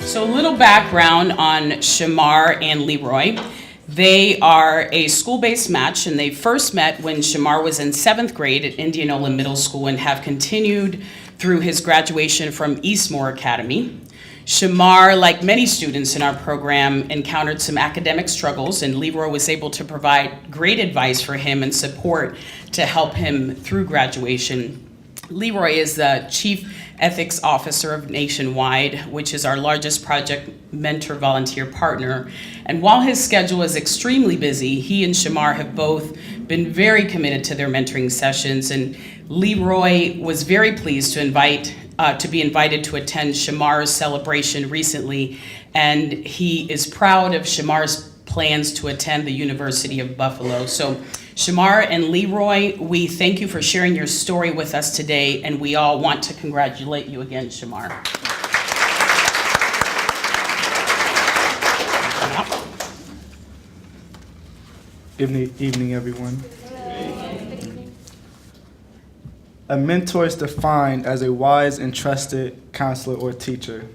So a little background on Shamar and LeRoy. They are a school-based match, and they first met when Shamar was in 7th grade at Indianola Middle School and have continued through his graduation from Eastmoor Academy. Shamar, like many students in our program, encountered some academic struggles, and LeRoy was able to provide great advice for him and support to help him through graduation. LeRoy is the Chief Ethics Officer of Nationwide, which is our largest project mentor volunteer partner. And while his schedule is extremely busy, he and Shamar have both been very committed to their mentoring sessions. And LeRoy was very pleased to be invited to attend Shamar's celebration recently. And he is proud of Shamar's plans to attend the University of Buffalo. So Shamar and LeRoy, we thank you for sharing your story with us today, and we all want to congratulate you again, Shamar. Evening, everyone. A mentor is defined as a wise and trusted counselor or teacher.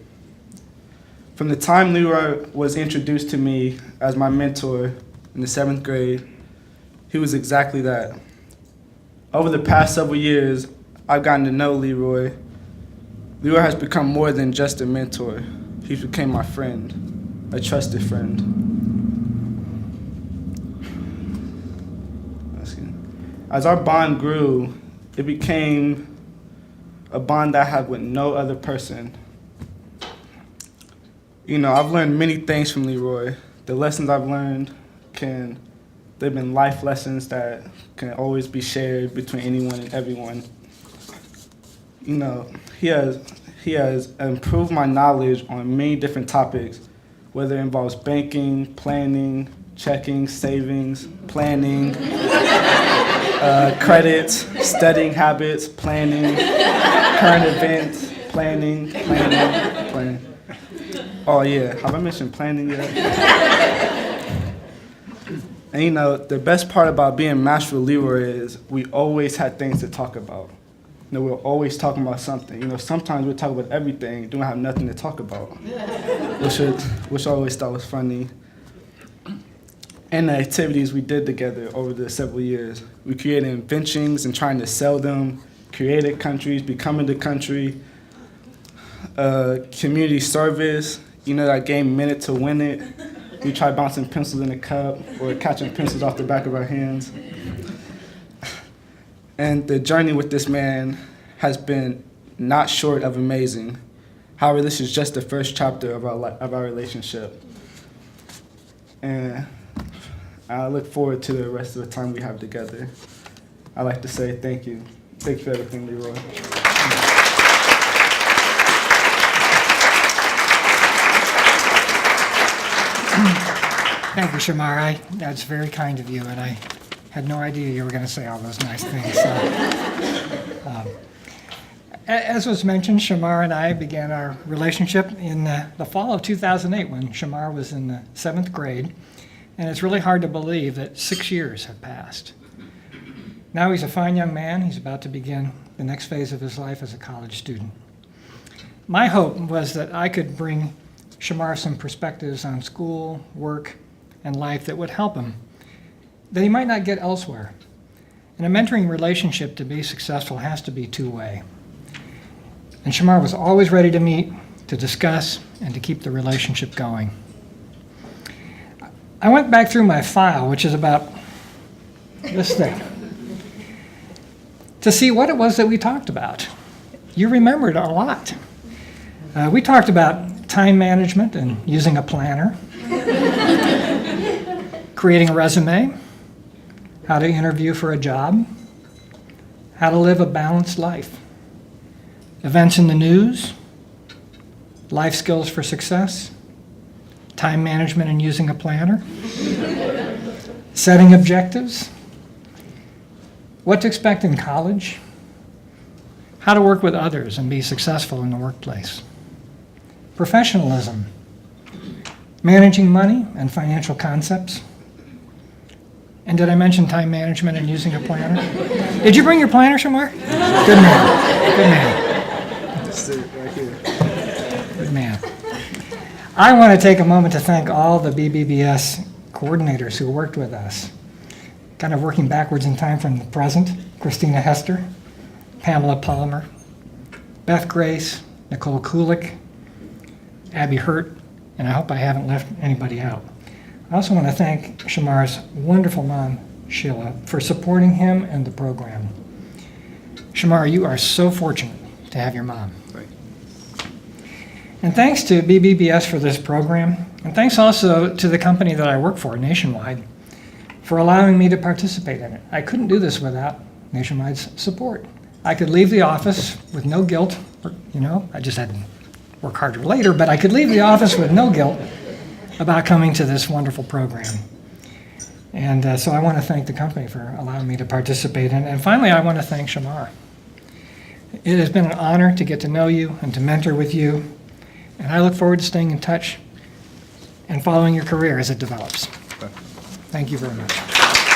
From the time LeRoy was introduced to me as my mentor in the 7th grade, he was exactly that. Over the past several years, I've gotten to know LeRoy. LeRoy has become more than just a mentor. He became my friend, a trusted friend. As our bond grew, it became a bond that I had with no other person. You know, I've learned many things from LeRoy. The lessons I've learned they've been life lessons that can always be shared between anyone and everyone. You know, he has improved my knowledge on many different topics, whether it involves banking, planning, checking, savings, planning, credits, studying habits, planning, current events, planning. Oh yeah, have I mentioned planning yet? And you know, the best part about being matched with LeRoy is we always had things to talk about. You know, we're always talking about something. You know, sometimes we talk about everything, don't have nothing to talk about, which I always thought was funny. And the activities we did together over the several years. We created inventions and trying to sell them, created countries, becoming the country, community service, you know, that game Minute to Win It. We tried bouncing pencils in a cup or catching pencils off the back of our hands. And the journey with this man has been not short of amazing. However, this is just the first chapter of our relationship. And I look forward to the rest of the time we have together. I'd like to say thank you. Thank you for everything, LeRoy. Thank you, Shamar. That's very kind of you, and I had no idea you were going to say all those nice things. As was mentioned, Shamar and I began our relationship in the fall of 2008 when Shamar was in the 7th grade, and it's really hard to believe that 6 years have passed. Now he's a fine young man. He's about to begin the next phase of his life as a college student. My hope was that I could bring Shamar some perspectives on school, work, and life that would help him, that he might not get elsewhere. And a mentoring relationship to be successful has to be two-way. And Shamar was always ready to meet, to discuss, and to keep the relationship going. I went back through my file, which is about this thick, to see what it was that we talked about. You remembered a lot. We talked about time management and using a planner, creating a resume, how to interview for a job, how to live a balanced life, events in the news, life skills for success, time management and using a planner, setting objectives, what to expect in college, how to work with others and be successful in the workplace, professionalism, managing money and financial concepts. And did I mention time management and using a planner? Did you bring your planner, Shamar? Good man. Good man. Sit right here. Good man. I want to take a moment to thank all the BBBS coordinators who worked with us. Kind of working backwards in time from the present: Christina Hester, Pamela Palmer, Beth Grace, Nicole Kulik, Abby Hurt, and I hope I haven't left anybody out. I also want to thank Shamar's wonderful mom, Sheila, for supporting him and the program. Shamar, you are so fortunate to have your mom. Right. And thanks to BBBS for this program, and thanks also to the company that I work for, Nationwide, for allowing me to participate in it. I couldn't do this without Nationwide's support. I could leave the office with no guilt, I just had to work harder later, but I could leave the office with no guilt about coming to this wonderful program. And so I want to thank the company for allowing me to participate in it. And finally, I want to thank Shamar. It has been an honor to get to know you and to mentor with you, and I look forward to staying in touch and following your career as it develops. Thank you very much.